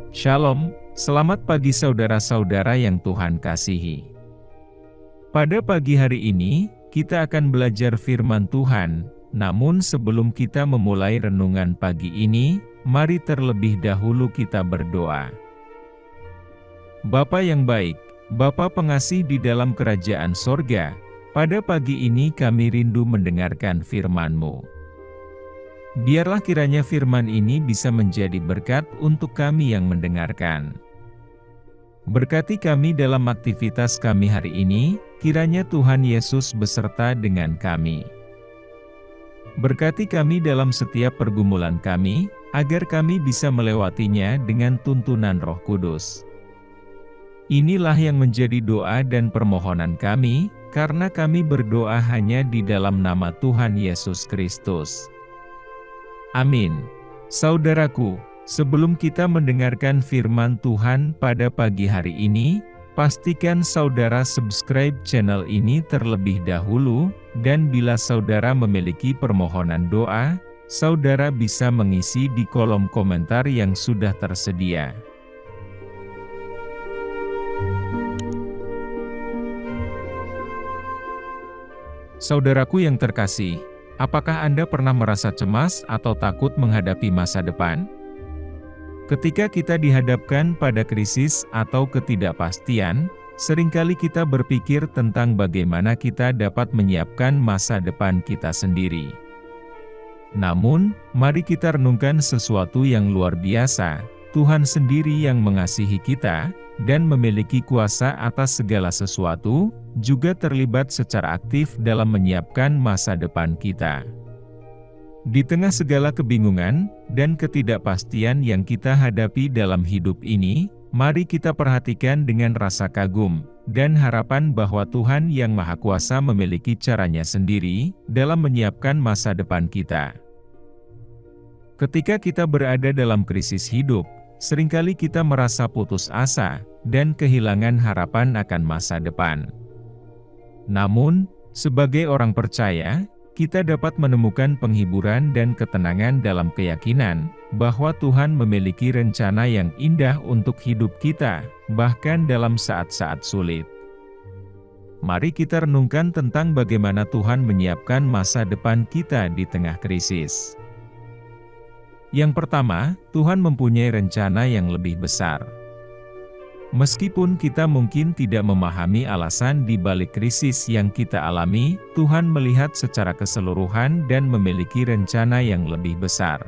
Shalom, selamat pagi saudara-saudara yang Tuhan kasihi. Pada pagi hari ini, kita akan belajar firman Tuhan, namun sebelum kita memulai renungan pagi ini, mari terlebih dahulu kita berdoa. Bapa yang baik, Bapa pengasih di dalam kerajaan sorga, pada pagi ini kami rindu mendengarkan firman-Mu. Biarlah kiranya firman ini bisa menjadi berkat untuk kami yang mendengarkan. Berkati kami dalam aktivitas kami hari ini, kiranya Tuhan Yesus beserta dengan kami. Berkati kami dalam setiap pergumulan kami, agar kami bisa melewatinya dengan tuntunan Roh Kudus. Inilah yang menjadi doa dan permohonan kami, karena kami berdoa hanya di dalam nama Tuhan Yesus Kristus. Amin. Saudaraku, sebelum kita mendengarkan firman Tuhan pada pagi hari ini, pastikan saudara subscribe channel ini terlebih dahulu, dan bila saudara memiliki permohonan doa, saudara bisa mengisi di kolom komentar yang sudah tersedia. Saudaraku yang terkasih, apakah Anda pernah merasa cemas atau takut menghadapi masa depan? Ketika kita dihadapkan pada krisis atau ketidakpastian, seringkali kita berpikir tentang bagaimana kita dapat menyiapkan masa depan kita sendiri. Namun, mari kita renungkan sesuatu yang luar biasa. Tuhan sendiri yang mengasihi kita, dan memiliki kuasa atas segala sesuatu, juga terlibat secara aktif dalam menyiapkan masa depan kita. Di tengah segala kebingungan dan ketidakpastian yang kita hadapi dalam hidup ini, mari kita perhatikan dengan rasa kagum dan harapan bahwa Tuhan yang Maha Kuasa memiliki caranya sendiri dalam menyiapkan masa depan kita. Ketika kita berada dalam krisis hidup, seringkali kita merasa putus asa dan kehilangan harapan akan masa depan. Namun, sebagai orang percaya, kita dapat menemukan penghiburan dan ketenangan dalam keyakinan bahwa Tuhan memiliki rencana yang indah untuk hidup kita, bahkan dalam saat-saat sulit. Mari kita renungkan tentang bagaimana Tuhan menyiapkan masa depan kita di tengah krisis. Yang pertama, Tuhan mempunyai rencana yang lebih besar. Meskipun kita mungkin tidak memahami alasan di balik krisis yang kita alami, Tuhan melihat secara keseluruhan dan memiliki rencana yang lebih besar.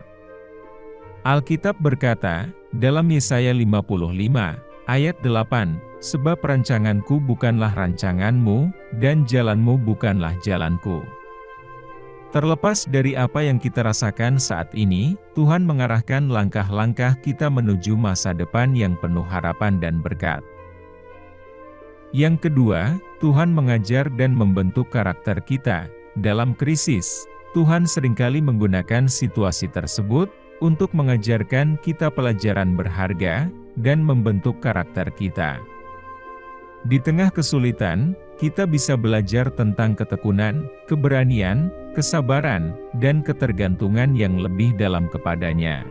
Alkitab berkata, dalam Yesaya 55, ayat 8, "Sebab rancanganku bukanlah rancanganmu, dan jalanmu bukanlah jalanku." Terlepas dari apa yang kita rasakan saat ini, Tuhan mengarahkan langkah-langkah kita menuju masa depan yang penuh harapan dan berkat. Yang kedua, Tuhan mengajar dan membentuk karakter kita. Dalam krisis, Tuhan seringkali menggunakan situasi tersebut untuk mengajarkan kita pelajaran berharga dan membentuk karakter kita. Di tengah kesulitan, kita bisa belajar tentang ketekunan, keberanian, kesabaran, dan ketergantungan yang lebih dalam kepadanya.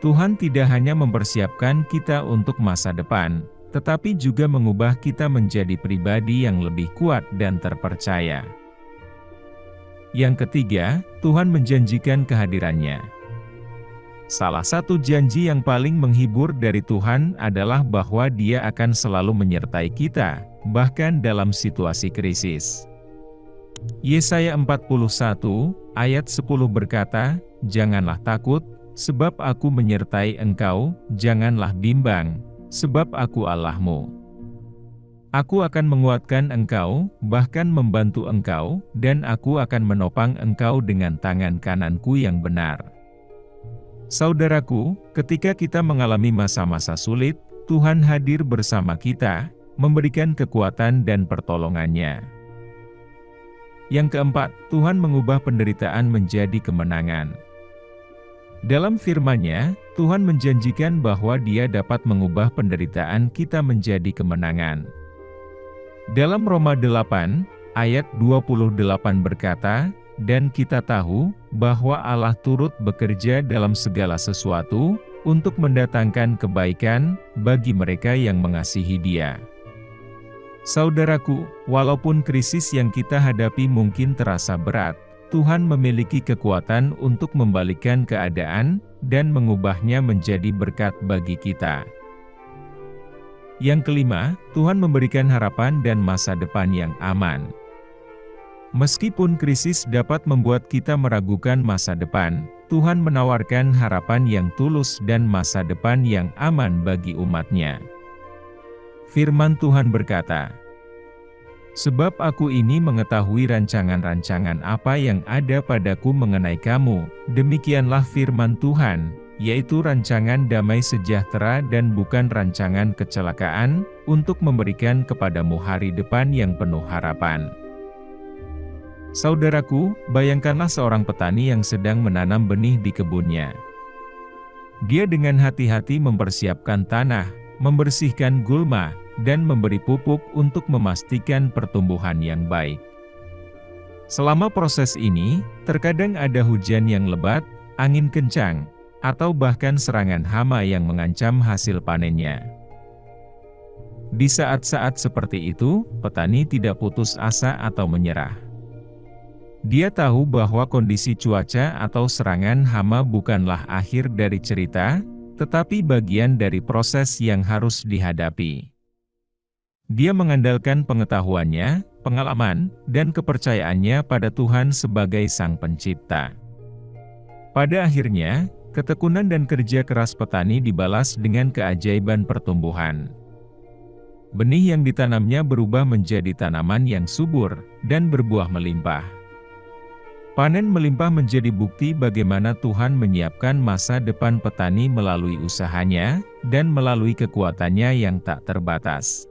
Tuhan tidak hanya mempersiapkan kita untuk masa depan, tetapi juga mengubah kita menjadi pribadi yang lebih kuat dan terpercaya. Yang ketiga, Tuhan menjanjikan kehadirannya. Salah satu janji yang paling menghibur dari Tuhan adalah bahwa Dia akan selalu menyertai kita, bahkan dalam situasi krisis. Yesaya 41, ayat 10 berkata, "Janganlah takut, sebab aku menyertai engkau, janganlah bimbang, sebab aku Allahmu. Aku akan menguatkan engkau, bahkan membantu engkau, dan aku akan menopang engkau dengan tangan kananku yang benar." Saudaraku, ketika kita mengalami masa-masa sulit, Tuhan hadir bersama kita, memberikan kekuatan dan pertolongannya. Yang keempat, Tuhan mengubah penderitaan menjadi kemenangan. Dalam firman-Nya, Tuhan menjanjikan bahwa Dia dapat mengubah penderitaan kita menjadi kemenangan. Dalam Roma 8, ayat 28 berkata, "Dan kita tahu bahwa Allah turut bekerja dalam segala sesuatu untuk mendatangkan kebaikan bagi mereka yang mengasihi Dia. Saudaraku, walaupun krisis yang kita hadapi mungkin terasa berat, Tuhan memiliki kekuatan untuk membalikkan keadaan dan mengubahnya menjadi berkat bagi kita. Yang kelima, Tuhan memberikan harapan dan masa depan yang aman. Meskipun krisis dapat membuat kita meragukan masa depan, Tuhan menawarkan harapan yang tulus dan masa depan yang aman bagi umat-Nya. Firman Tuhan berkata, "Sebab aku ini mengetahui rancangan-rancangan apa yang ada padaku mengenai kamu, demikianlah firman Tuhan, yaitu rancangan damai sejahtera dan bukan rancangan kecelakaan, untuk memberikan kepadamu hari depan yang penuh harapan." Saudaraku, bayangkanlah seorang petani yang sedang menanam benih di kebunnya. Dia dengan hati-hati mempersiapkan tanah, membersihkan gulma, dan memberi pupuk untuk memastikan pertumbuhan yang baik. Selama proses ini, terkadang ada hujan yang lebat, angin kencang, atau bahkan serangan hama yang mengancam hasil panennya. Di saat-saat seperti itu, petani tidak putus asa atau menyerah. Dia tahu bahwa kondisi cuaca atau serangan hama bukanlah akhir dari cerita, tetapi bagian dari proses yang harus dihadapi. Dia mengandalkan pengetahuannya, pengalaman, dan kepercayaannya pada Tuhan sebagai Sang Pencipta. Pada akhirnya, ketekunan dan kerja keras petani dibalas dengan keajaiban pertumbuhan. Benih yang ditanamnya berubah menjadi tanaman yang subur dan berbuah melimpah. Panen melimpah menjadi bukti bagaimana Tuhan menyiapkan masa depan petani melalui usahanya dan melalui kekuatannya yang tak terbatas.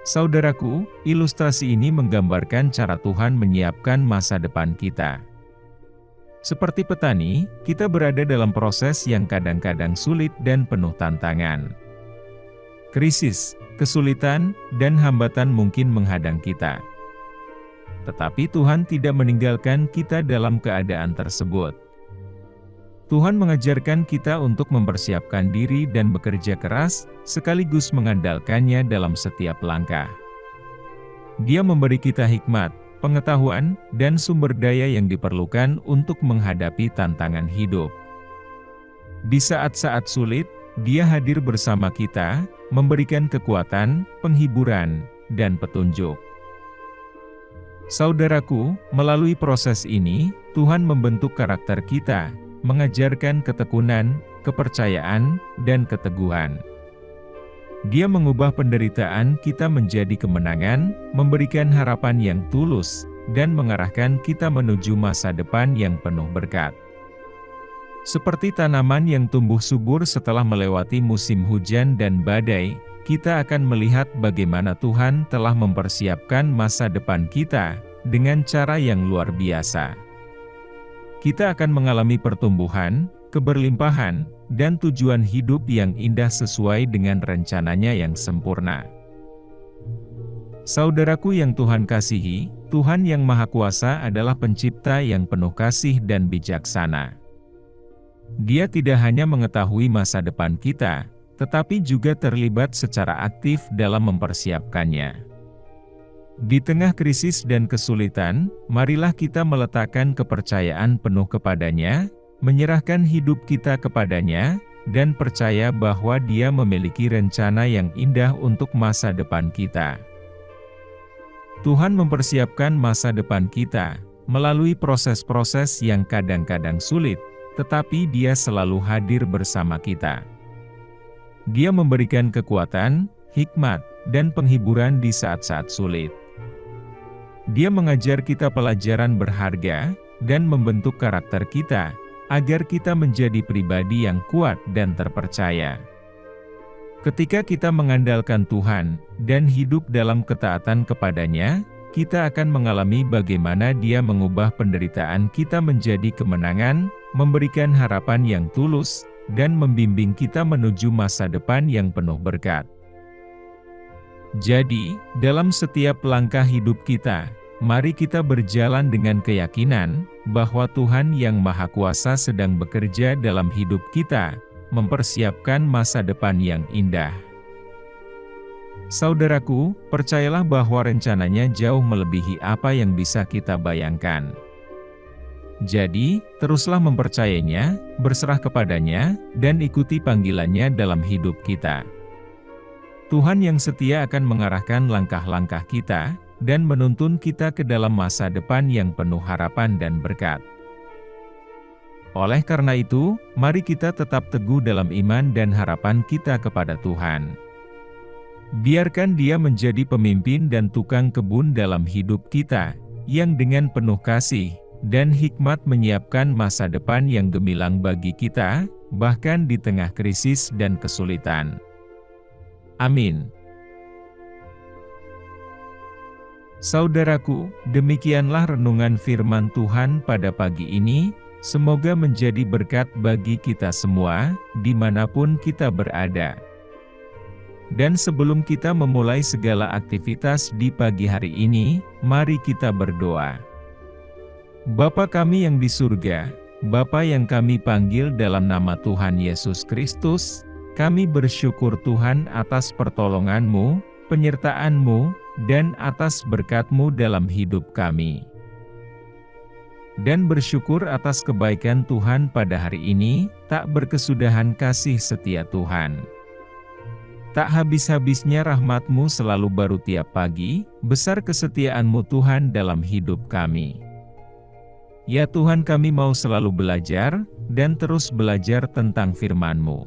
Saudaraku, ilustrasi ini menggambarkan cara Tuhan menyiapkan masa depan kita. Seperti petani, kita berada dalam proses yang kadang-kadang sulit dan penuh tantangan. Krisis, kesulitan, dan hambatan mungkin menghadang kita. Tetapi Tuhan tidak meninggalkan kita dalam keadaan tersebut. Tuhan mengajarkan kita untuk mempersiapkan diri dan bekerja keras, sekaligus mengandalkannya dalam setiap langkah. Dia memberi kita hikmat, pengetahuan, dan sumber daya yang diperlukan untuk menghadapi tantangan hidup. Di saat-saat sulit, Dia hadir bersama kita, memberikan kekuatan, penghiburan, dan petunjuk. Saudaraku, melalui proses ini, Tuhan membentuk karakter kita, mengajarkan ketekunan, kepercayaan, dan keteguhan. Dia mengubah penderitaan kita menjadi kemenangan, memberikan harapan yang tulus, dan mengarahkan kita menuju masa depan yang penuh berkat. Seperti tanaman yang tumbuh subur setelah melewati musim hujan dan badai, kita akan melihat bagaimana Tuhan telah mempersiapkan masa depan kita dengan cara yang luar biasa. Kita akan mengalami pertumbuhan, keberlimpahan, dan tujuan hidup yang indah sesuai dengan rencananya yang sempurna. Saudaraku yang Tuhan kasihi, Tuhan yang Maha Kuasa adalah Pencipta yang penuh kasih dan bijaksana. Dia tidak hanya mengetahui masa depan kita, tetapi juga terlibat secara aktif dalam mempersiapkannya. Di tengah krisis dan kesulitan, marilah kita meletakkan kepercayaan penuh kepadanya, menyerahkan hidup kita kepadanya, dan percaya bahwa Dia memiliki rencana yang indah untuk masa depan kita. Tuhan mempersiapkan masa depan kita melalui proses-proses yang kadang-kadang sulit, tetapi Dia selalu hadir bersama kita. Dia memberikan kekuatan, hikmat, dan penghiburan di saat-saat sulit. Dia mengajar kita pelajaran berharga, dan membentuk karakter kita, agar kita menjadi pribadi yang kuat dan terpercaya. Ketika kita mengandalkan Tuhan, dan hidup dalam ketaatan kepadanya, kita akan mengalami bagaimana Dia mengubah penderitaan kita menjadi kemenangan, memberikan harapan yang tulus, dan membimbing kita menuju masa depan yang penuh berkat. Jadi, dalam setiap langkah hidup kita, mari kita berjalan dengan keyakinan bahwa Tuhan yang Maha Kuasa sedang bekerja dalam hidup kita, mempersiapkan masa depan yang indah. Saudaraku, percayalah bahwa rencananya jauh melebihi apa yang bisa kita bayangkan. Jadi, teruslah mempercayainya, berserah kepadanya, dan ikuti panggilannya dalam hidup kita. Tuhan yang setia akan mengarahkan langkah-langkah kita, dan menuntun kita ke dalam masa depan yang penuh harapan dan berkat. Oleh karena itu, mari kita tetap teguh dalam iman dan harapan kita kepada Tuhan. Biarkan Dia menjadi pemimpin dan tukang kebun dalam hidup kita, yang dengan penuh kasih dan hikmat menyiapkan masa depan yang gemilang bagi kita, bahkan di tengah krisis dan kesulitan. Amin. Saudaraku, demikianlah renungan firman Tuhan pada pagi ini. Semoga menjadi berkat bagi kita semua, dimanapun kita berada. Dan sebelum kita memulai segala aktivitas di pagi hari ini, mari kita berdoa. Bapa kami yang di surga, Bapa yang kami panggil dalam nama Tuhan Yesus Kristus, kami bersyukur Tuhan atas pertolongan-Mu, penyertaan-Mu, dan atas berkat-Mu dalam hidup kami. Dan bersyukur atas kebaikan Tuhan pada hari ini, tak berkesudahan kasih setia Tuhan. Tak habis-habisnya rahmat-Mu selalu baru tiap pagi, besar kesetiaan-Mu Tuhan dalam hidup kami. Ya Tuhan, kami mau selalu belajar, dan terus belajar tentang firman-Mu.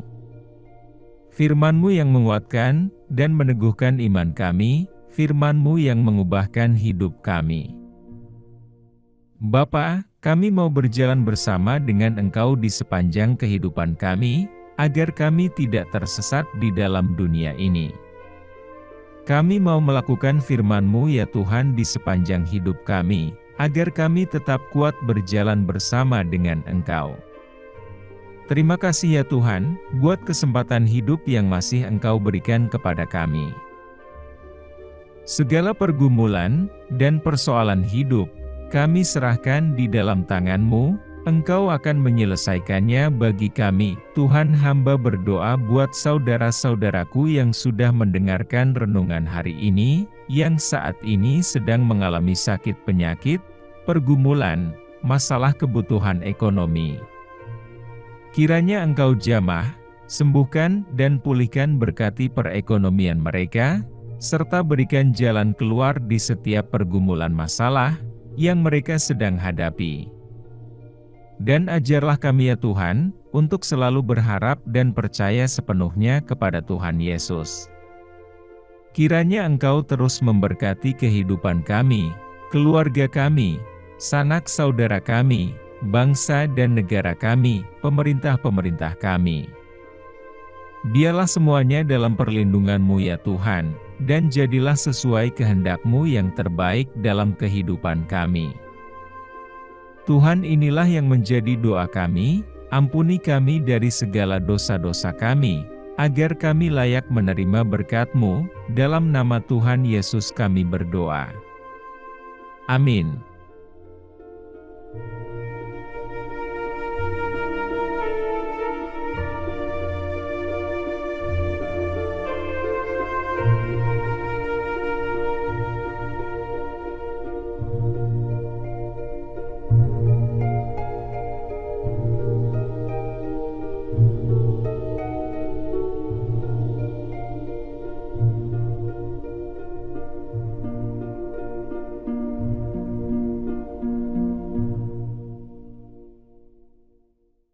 Firman-Mu yang menguatkan, dan meneguhkan iman kami, firman-Mu yang mengubahkan hidup kami. Bapa, kami mau berjalan bersama dengan Engkau di sepanjang kehidupan kami, agar kami tidak tersesat di dalam dunia ini. Kami mau melakukan firman-Mu ya Tuhan di sepanjang hidup kami, agar kami tetap kuat berjalan bersama dengan Engkau. Terima kasih ya Tuhan, buat kesempatan hidup yang masih Engkau berikan kepada kami. Segala pergumulan dan persoalan hidup, kami serahkan di dalam tangan-Mu. Engkau akan menyelesaikannya bagi kami. Tuhan, hamba berdoa buat saudara-saudaraku yang sudah mendengarkan renungan hari ini, yang saat ini sedang mengalami sakit penyakit, pergumulan, masalah kebutuhan ekonomi. Kiranya Engkau jamah, sembuhkan dan pulihkan, berkati perekonomian mereka, serta berikan jalan keluar di setiap pergumulan masalah yang mereka sedang hadapi. Dan ajarlah kami ya Tuhan, untuk selalu berharap dan percaya sepenuhnya kepada Tuhan Yesus. Kiranya Engkau terus memberkati kehidupan kami, keluarga kami, sanak saudara kami, bangsa dan negara kami, pemerintah-pemerintah kami. Biarlah semuanya dalam perlindungan-Mu ya Tuhan, dan jadilah sesuai kehendak-Mu yang terbaik dalam kehidupan kami. Tuhan, inilah yang menjadi doa kami, ampuni kami dari segala dosa-dosa kami, agar kami layak menerima berkat-Mu, dalam nama Tuhan Yesus kami berdoa. Amin.